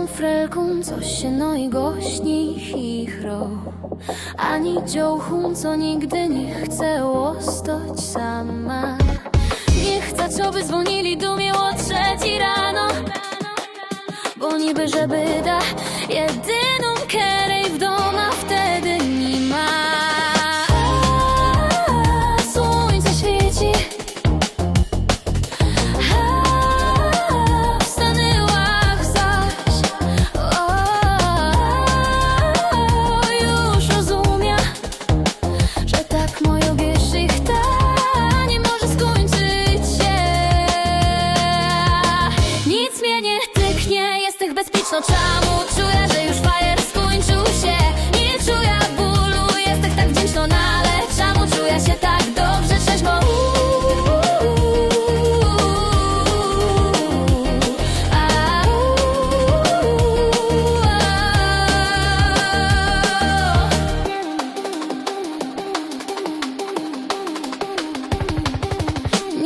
tą frelką, co się noi gości chichro, ani dziołchun, co nigdy nie chce ostać sama. Nie chcę, aby dzwonili do mnie o 3 rano, bo niby żeby da jedyną kerej w domu, a wtedy nie ma. Słońce świeci, w stanęłach zaś już rozumiem, że tak moją geschichte nie może skończyć się. Nic mnie nie tyknie, jest tych bezpieczno. Czemu czuję, że już fajer skończył się? Nie czuję bólu, jest tych tak wdzięczno, no ale czemu czuję się tak dobrze trzeźwo?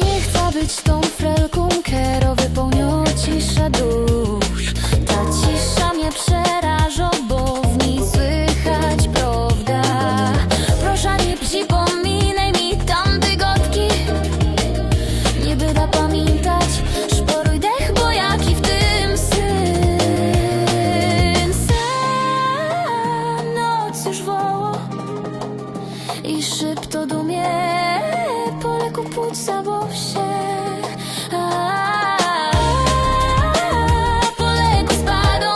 Nie chcę być tą frelką, kero wypełnią cisza dusz. Ta cisza mnie przeraża, bo w niej słychać prawda. Proszę nie przypominaj mi tamtej gotki, nie byda pamiętać, szporuj dech, bo jaki w tym syn. Noc już woło i szybko do mnie poleku płód zabaw się. Poleku spadą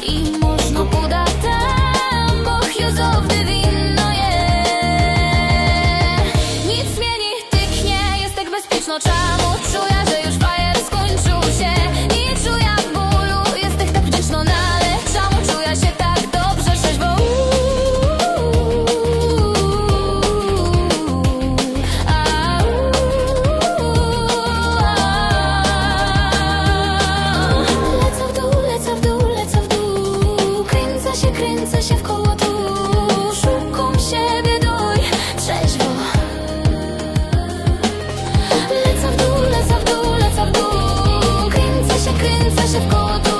i można poda tam, bo chiuzowny winno je. Nic mnie nie tyknie, jest tak bezpieczno. Czemu czuję, że już fajer skończył się? Nie czuję bólu, jest tych tak wdzięczno, no ale czemu czuję się tak dobrze trzeźwo? Kręcę się w koło tu, szukam siebie doj trzeźwo. Lecę w dół, lecę w dół, lecę w dół. Kręcę się w koło tu.